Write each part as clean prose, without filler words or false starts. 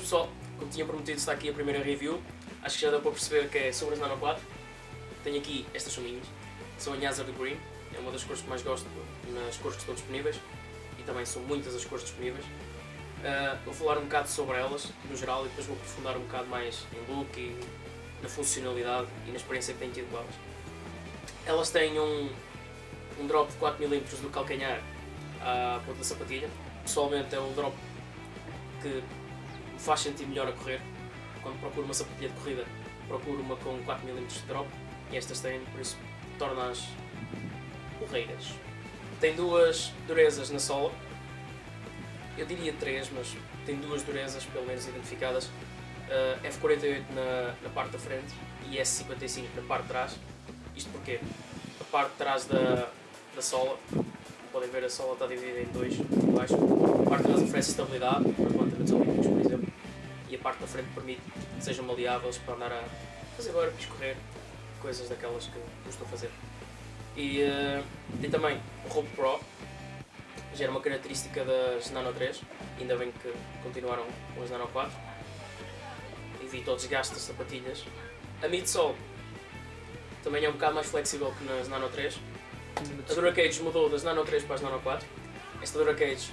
pessoal, como tinha prometido, está aqui a primeira review. Acho que já deu para perceber que é sobre as Nano 4. Tenho aqui estas sominhas, são a Hazard Green, é uma das cores que mais gosto nas cores que estão disponíveis e também são muitas as cores disponíveis. Vou falar um bocado sobre elas no geral e depois vou aprofundar um bocado mais em look e na funcionalidade e na experiência que tenho tido com elas. Elas têm um drop de 4mm do calcanhar à ponta da sapatilha. Pessoalmente é um drop que me faz sentir melhor a correr. Quando procuro uma sapatilha de corrida, procuro uma com 4mm de drop e estas têm, por isso torna-as porreiras. Tem duas durezas na sola, eu diria 3, mas tem duas durezas pelo menos identificadas. F48 na parte da frente e S55 na parte de trás. Isto porque a parte de trás da sola, como podem ver, a sola está dividida em dois por baixo. A parte de trás oferece estabilidade para levantamentos olímpicos, por exemplo, e a parte da frente permite que sejam maleáveis para andar a fazer burpees, correr, coisas daquelas que custam fazer. E tem também o Rope Pro, já era uma característica das Nano 3, ainda bem que continuaram com as Nano 4, evita o desgaste das sapatilhas. A midsole também é um bocado mais flexível que nas Nano 3. A Duracage mudou das Nano 3 para as Nano 4. Esta Duracage,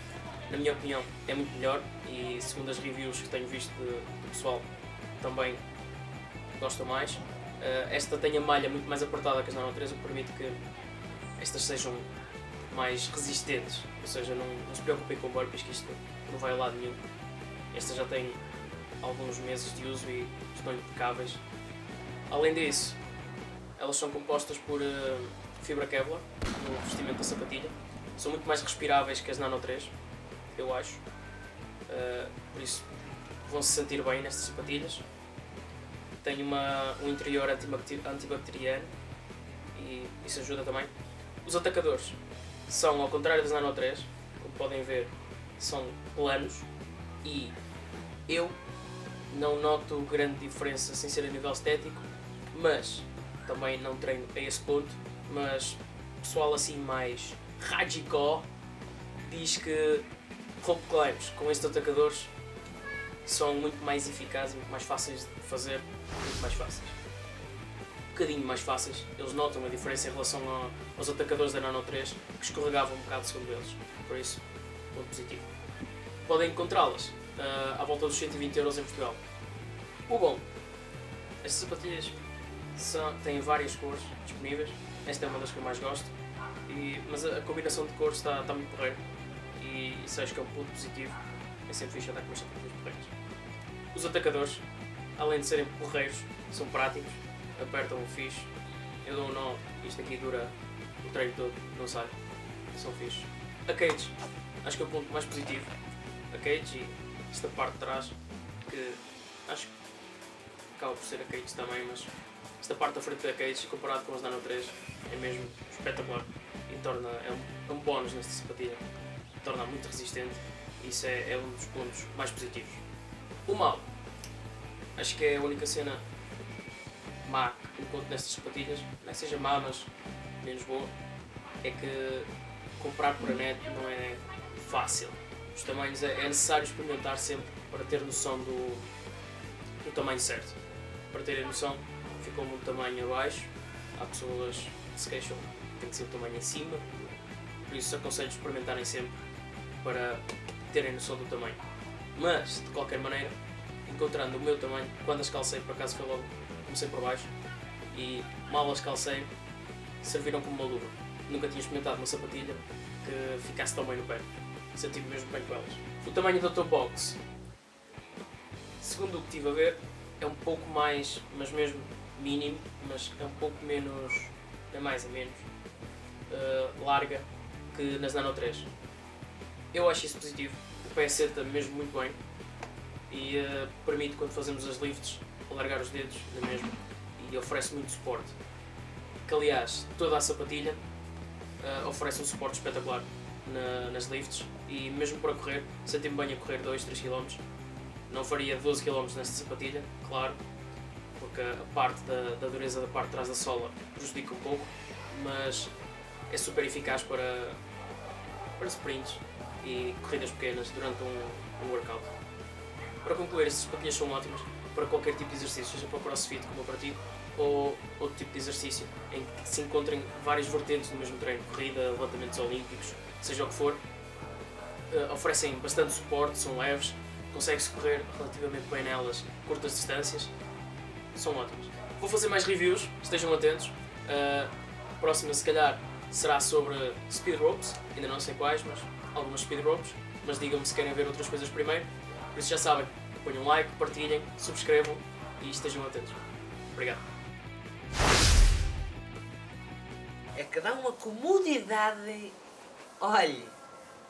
na minha opinião, é muito melhor e segundo as reviews que tenho visto do pessoal, também gostam mais. Esta tem a malha muito mais apertada que as Nano 3, o que permite que estas sejam mais resistentes, ou seja, não se preocupem com burpees, que isto não vai a lado nenhum. Estas já têm alguns meses de uso e estão impecáveis. Além disso, elas são compostas por fibra Kevlar no revestimento da sapatilha. São muito mais respiráveis que as Nano 3, eu acho. Por isso vão se sentir bem nestas sapatilhas. Tem um interior antibacteriano e isso ajuda também. Os atacadores são, ao contrário das Nano 3, como podem ver, são planos e eu não noto grande diferença sem ser a nível estético, mas também não treino a esse ponto. Mas o pessoal assim mais radical diz que rope climbs com estes atacadores são muito mais eficazes, muito mais fáceis de fazer, muito mais fáceis. Um bocadinho mais fáceis, eles notam a diferença em relação aos atacadores da Nano 3 que escorregavam um bocado segundo eles, por isso, ponto positivo. Podem encontrá-las à volta dos 120€ em Portugal. O bom, estas sapatilhas têm várias cores disponíveis, esta é uma das que eu mais gosto, mas a combinação de cores está muito porreira e isso acho que é um ponto positivo, é sempre fixe andar com as sapatilhas porreiras. Os atacadores, além de serem porreiros, são práticos, apertam o fixe, eu dou um nó, isto aqui dura o treino todo, não sai, são fixe. A cage, acho que é o ponto mais positivo, a cage e esta parte de trás, que acho que acaba por ser a cage também, mas esta parte da frente da cage, comparado com as Nano 3, é mesmo espetacular e é um bónus nesta sapatilha, torna-a muito resistente e isso é um dos pontos mais positivos. O mal, acho que é a única cena má que encontro nestas sapatilhas, não é que seja má, mas menos boa, é que comprar por a net não é fácil. Os tamanhos é necessário experimentar sempre para ter noção do tamanho certo. Para terem noção, ficou-me um tamanho abaixo, há pessoas que se queixam que tem que ser um tamanho acima, por isso aconselho experimentarem sempre para terem noção do tamanho. Mas, de qualquer maneira, encontrando o meu tamanho, quando as calcei, por acaso foi logo, comecei por baixo, e mal as calcei, serviram como uma luva. Nunca tinha experimentado uma sapatilha que ficasse tão bem no pé, senti-me mesmo bem com elas. O tamanho da toe box, segundo o que estive a ver, é um pouco mais, mas mesmo mínimo, mas é um pouco menos, é mais ou menos, larga que nas Nano 3. Eu acho isso positivo, o pé senta mesmo muito bem e permite, quando fazemos as lifts, alargar os dedos na mesma e oferece muito suporte. Que aliás, toda a sapatilha oferece um suporte espetacular nas lifts e mesmo para correr, senti-me bem a correr 2-3 km. Não faria 12 km nesta sapatilha, claro, porque a parte da dureza da parte de trás da sola prejudica um pouco, mas é super eficaz para sprints e corridas pequenas durante um workout. Para concluir, estas sapatilhas são ótimas para qualquer tipo de exercício, seja para o crossfit como para ti, ou outro tipo de exercício, em que se encontrem várias vertentes do mesmo treino, corrida, levantamentos olímpicos, seja o que for. Oferecem bastante suporte, são leves, consegue-se correr relativamente bem nelas, curtas distâncias, são ótimas. Vou fazer mais reviews, estejam atentos. A próxima, se calhar, será sobre speed ropes, ainda não sei quais, mas algumas speed ropes, mas digam-me se querem ver outras coisas primeiro. Por isso já sabem, ponham um like, partilhem, subscrevam e estejam atentos. Obrigado. É que dá uma comodidade. Olhe,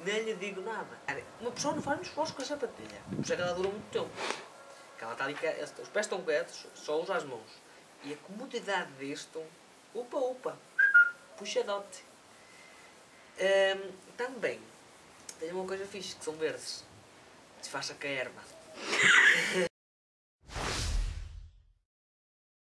nem lhe digo nada. Uma pessoa não faz um esforço com a sapatilha. Por isso é que ela dura muito tempo. Que ela está ali, os pés estão quietos, só usa as mãos. E a comodidade disto, upa, puxadote. Também, tem uma coisa fixe, que são verdes. Disfarça com a erva.